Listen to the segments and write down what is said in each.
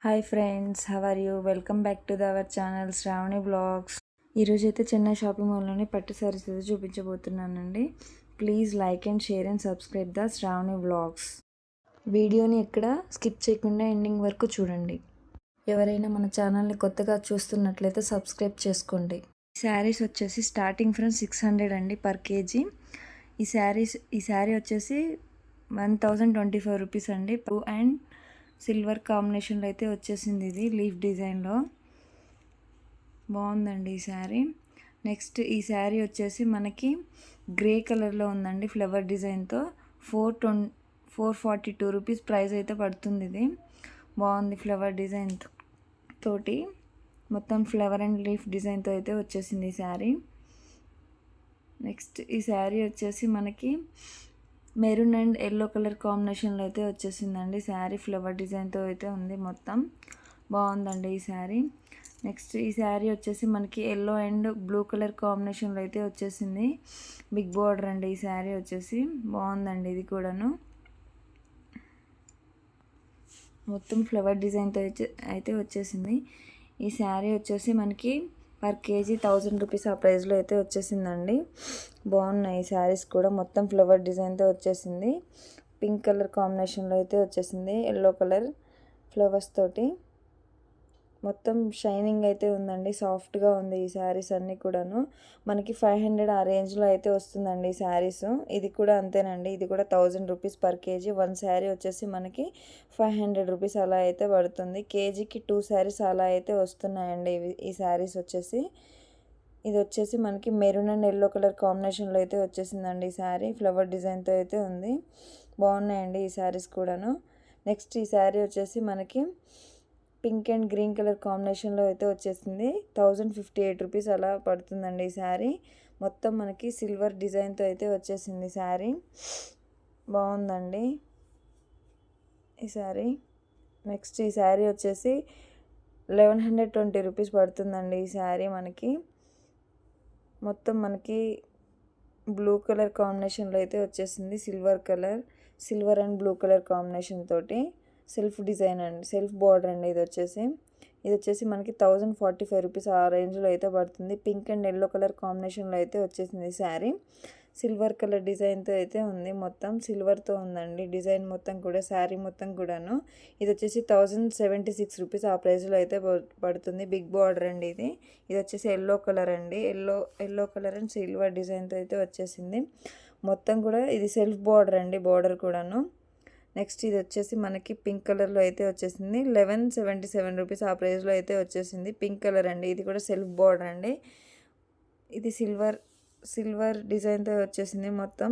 Hi friends, how are you? Welcome back to our channel Sravani blogs. ఈరోజు అయితే Chennai shopping మాల్లోని పట్టు శారీస్ అయితే చూపించబోతున్నానండి. Please like and share and subscribe the Sravani blogs. వీడియోని ఎక్కడ స్కిప్ చేయకుండా ఎండింగ్ వరకు చూడండి. ఎవరైనా మన ఛానల్ని కొత్తగా చూస్తున్నట్లయితే సబ్స్క్రైబ్ చేసుకోండి. శారీస్ వచ్చేసి స్టార్టింగ్ ఫ్రమ్ 600 అండి పర్ కేజీ. ఈ శారీ వచ్చేసి 1025 రూపీస్ అండి. అండ్ సిల్వర్ కాంబినేషన్లో అయితే వచ్చేసింది. ఇది లీఫ్ డిజైన్లో బాగుందండి ఈ శారీ. నెక్స్ట్ ఈ శారీ వచ్చేసి మనకి గ్రే కలర్లో ఉందండి ఫ్లవర్ డిజైన్తో. 442 రూపీస్ ప్రైస్ అయితే పడుతుంది. ఇది బాగుంది ఫ్లవర్ డిజైన్ తోటి, మొత్తం ఫ్లవర్ అండ్ లీఫ్ డిజైన్తో అయితే వచ్చేసింది ఈ శారీ. నెక్స్ట్ ఈ శారీ వచ్చేసి మనకి మెరూన్ అండ్ ఎల్లో కలర్ కాంబినేషన్లో అయితే వచ్చేసిందండి శారీ. ఫ్లవర్ డిజైన్తో అయితే ఉంది, మొత్తం బాగుందండి ఈ శారీ. నెక్స్ట్ ఈ శారీ వచ్చేసి మనకి ఎల్లో అండ్ బ్లూ కలర్ కాంబినేషన్లో అయితే వచ్చేసింది. బిగ్ బార్డర్ అండి ఈ శారీ వచ్చేసి, బాగుందండి ఇది కూడాను. మొత్తం ఫ్లవర్ డిజైన్తో అయితే వచ్చేసింది. ఈ శారీ వచ్చేసి మనకి పర్ కేజీ 1000 రూపీస్ ఆ ప్రైస్లో అయితే వచ్చేసిందండి. బాగున్నాయి ఈ శారీస్ కూడా, మొత్తం ఫ్లవర్ డిజైన్తో వచ్చేసింది. పింక్ కలర్ కాంబినేషన్లో అయితే వచ్చేసింది, ఎల్లో కలర్ ఫ్లవర్స్ తోటి. మొత్తం షైనింగ్ అయితే ఉందండి, సాఫ్ట్గా ఉంది ఈ శారీస్ అన్నీ కూడాను. మనకి 500 ఆ రేంజ్లో అయితే వస్తుందండి ఈ శారీస్. ఇది కూడా అంతేనండి, ఇది కూడా 1000 రూపీస్ పర్ కేజీ. 1 శారీ వచ్చేసి మనకి 500 రూపీస్ అలా అయితే పడుతుంది. కేజీకి 2 శారీస్ అలా అయితే వస్తున్నాయండి ఈ శారీస్ వచ్చేసి. ఇది వచ్చేసి మనకి మెరూన్ అండ్ ఎల్లో కలర్ కాంబినేషన్లో అయితే వచ్చేసిందండి ఈ శారీ. ఫ్లవర్ డిజైన్తో అయితే ఉంది, బాగున్నాయండి ఈ శారీస్ కూడాను. నెక్స్ట్ ఈ శారీ వచ్చేసి మనకి పింక్ అండ్ గ్రీన్ కలర్ కాంబినేషన్లో అయితే వచ్చేసింది. 1058 రూపీస్ అలా పడుతుందండి ఈ శారీ. మొత్తం మనకి సిల్వర్ డిజైన్తో అయితే వచ్చేసింది శారీ, బాగుందండి ఈ శారీ. నెక్స్ట్ ఈ శారీ వచ్చేసి 1120 రూపీస్ పడుతుందండి ఈ శారీ మనకి. మొత్తం మనకి బ్లూ కలర్ కాంబినేషన్లో అయితే వచ్చేసింది. Silver and blue colour combination తోటి సెల్ఫ్ డిజైన్ అండి, సెల్ఫ్ బార్డర్ అండి ఇది వచ్చేసి మనకి 1045 రూపీస్ ఆ రేంజ్లో అయితే పడుతుంది. పింక్ అండ్ ఎల్లో కలర్ కాంబినేషన్లో అయితే వచ్చేసింది శారీ. సిల్వర్ కలర్ డిజైన్తో అయితే ఉంది, మొత్తం సిల్వర్తో ఉందండి డిజైన్ మొత్తం కూడా, శారీ మొత్తం కూడాను. ఇది వచ్చేసి 1076 రూపీస్ ఆ ప్రైస్లో అయితే పడుతుంది. బిగ్ బార్డర్ అండి ఇది వచ్చేసి ఎల్లో కలర్ అండి, ఎల్లో కలర్ అండ్ సిల్వర్ డిజైన్తో అయితే వచ్చేసింది. మొత్తం కూడా ఇది సెల్ఫ్ బార్డర్ అండి, బార్డర్ కూడాను. నెక్స్ట్ ఇది వచ్చేసి మనకి పింక్ కలర్లో అయితే వచ్చేసింది. 1177 రూపీస్ ఆ ప్రైస్లో అయితే వచ్చేసింది. పింక్ కలర్ అండి, ఇది కూడా సెల్ఫ్ బార్డర్ అండి. ఇది సిల్వర్ డిజైన్తో వచ్చేసింది. మొత్తం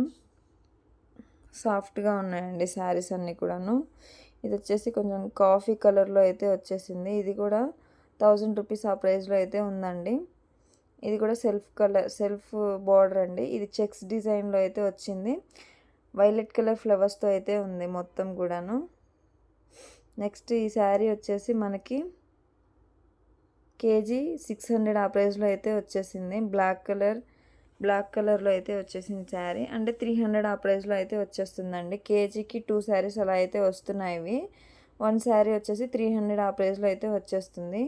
సాఫ్ట్గా ఉన్నాయండి శారీస్ అన్నీ కూడాను. ఇది వచ్చేసి కొంచెం కాఫీ కలర్లో అయితే వచ్చేసింది. ఇది కూడా 1000 రూపీస్ ఆ ప్రైస్లో అయితే ఉందండి. ఇది కూడా సెల్ఫ్ బార్డర్ అండి. ఇది చెక్స్ డిజైన్లో అయితే వచ్చింది. వైలెట్ కలర్ ఫ్లవర్స్తో అయితే ఉంది మొత్తం కూడాను. నెక్స్ట్ ఈ శారీ వచ్చేసి మనకి కేజీ 600 ఆ ప్రైస్లో అయితే వచ్చేసింది. బ్లాక్ కలర్లో అయితే వచ్చేసింది శారీ. అంటే 300 ఆ ప్రైస్లో అయితే వచ్చేస్తుందండి. కేజీకి 2 శారీస్ అలా అయితే వస్తున్నాయి ఇవి. 1 శారీ వచ్చేసి 300 ఆ ప్రైస్లో అయితే వచ్చేస్తుంది.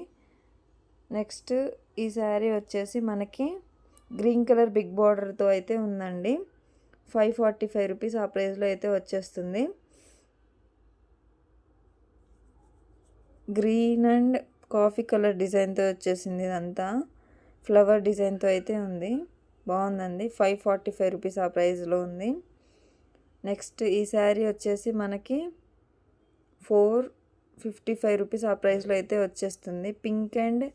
నెక్స్ట్ ఈ శారీ వచ్చేసి మనకి గ్రీన్ కలర్ బిగ్ బార్డర్తో అయితే ఉందండి. 545 రూపీస్ ఆ ప్రైస్లో అయితే వచ్చేస్తుంది. గ్రీన్ అండ్ కాఫీ కలర్ డిజైన్తో వచ్చేసింది. ఇదంతా ఫ్లవర్ డిజైన్తో అయితే ఉంది, బాగుందండి. 545 రూపీస్ ఆ ప్రైస్లో ఉంది. నెక్స్ట్ ఈ శారీ వచ్చేసి మనకి 455 రూపీస్ ఆ ప్రైస్లో అయితే వచ్చేస్తుంది. పింక్ అండ్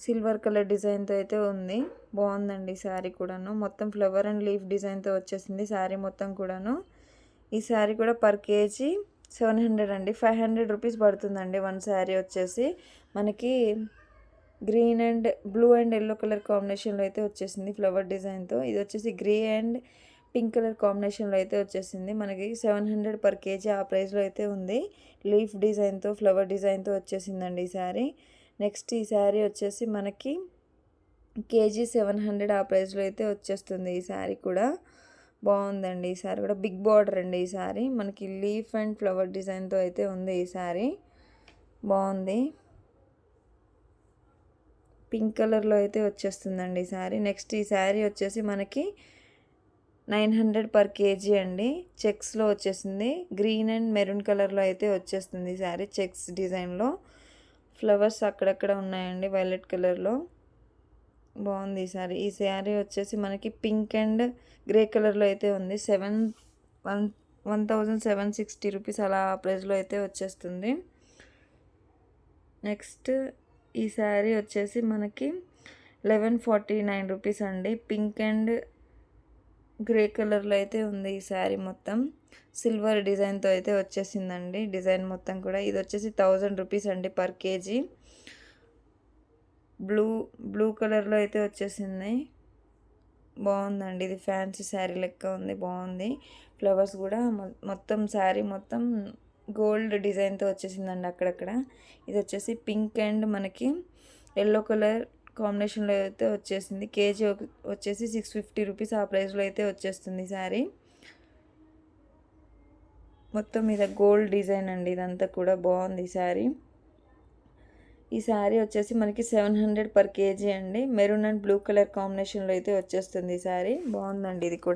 సిల్వర్ కలర్ డిజైన్తో అయితే ఉంది, బాగుందండి శారీ కూడాను. మొత్తం ఫ్లవర్ అండ్ లీఫ్ డిజైన్తో వచ్చేసింది శారీ మొత్తం కూడాను. ఈ శారీ కూడా పర్ కేజీ 700 అండి, 500 రూపీస్ పడుతుందండి 1 శారీ వచ్చేసి. మనకి green and blue and yellow colour కాంబినేషన్లో అయితే వచ్చేసింది ఫ్లవర్ డిజైన్తో. ఇది వచ్చేసి గ్రే అండ్ పింక్ కలర్ కాంబినేషన్లో అయితే వచ్చేసింది. మనకి 700 పర్ కేజీ ఆ ప్రైస్లో అయితే ఉంది. లీఫ్ డిజైన్తో ఫ్లవర్ డిజైన్తో వచ్చేసిందండి ఈ శారీ. నెక్స్ట్ ఈ శారీ వచ్చేసి మనకి కేజీ 700 ఆ ప్రైస్లో అయితే వచ్చేస్తుంది. ఈ శారీ కూడా బాగుందండి. ఈ శారీ కూడా బిగ్ బార్డర్ అండి. ఈ శారీ మనకి లీఫ్ అండ్ ఫ్లవర్ డిజైన్తో అయితే ఉంది ఈ శారీ. బాగుంది. పింక్ కలర్లో అయితే వచ్చేస్తుందండి ఈ శారీ. నెక్స్ట్ ఈ శారీ వచ్చేసి మనకి 900 పర్ కేజీ అండి. చెక్స్లో వచ్చేసింది. గ్రీన్ అండ్ మెరూన్ కలర్లో అయితే వచ్చేస్తుంది ఈ శారీ. చెక్స్ డిజైన్లో ఫ్లవర్స్ అక్కడక్కడ ఉన్నాయండి వైలెట్ కలర్లో. బాగుంది ఈ శారీ. ఈ శారీ వచ్చేసి మనకి పింక్ అండ్ గ్రే కలర్లో అయితే ఉంది. 1760 రూపీస్ అలా ప్రైస్లో అయితే వచ్చేస్తుంది. నెక్స్ట్ ఈ శారీ వచ్చేసి మనకి 1149 రూపీస్ అండి. పింక్ అండ్ గ్రే కలర్లో అయితే ఉంది ఈ శారీ. మొత్తం సిల్వర్ డిజైన్తో అయితే వచ్చేసిందండి. డిజైన్ మొత్తం కూడా ఇది వచ్చేసి 1000 రూపీస్ అండి పర్ కేజీ. బ్లూ కలర్లో అయితే వచ్చేసింది. బాగుందండి. ఇది ఫ్యాన్సీ శారీ లెక్క ఉంది. బాగుంది. ఫ్లవర్స్ కూడా మొత్తం శారీ మొత్తం గోల్డ్ డిజైన్తో వచ్చేసిందండి అక్కడక్కడ. ఇది వచ్చేసి పింక్ అండ్ మనకి ఎల్లో కలర్ కాంబినేషన్లో అయితే వచ్చేసింది. కేజీ వచ్చేసి 650 రూపీస్ ఆ ప్రైస్లో అయితే వచ్చేస్తుంది శారీ. మొత్తం మీద గోల్డ్ డిజైన్ అండి ఇదంతా కూడా. బాగుంది ఈ శారీ. ఈ శారీ వచ్చేసి మనకి 700 పర్ కేజీ అండి. మెరూన్ అండ్ బ్లూ కలర్ కాంబినేషన్లో అయితే వచ్చేస్తుంది ఈ శారీ. బాగుందండి ఇది కూడా.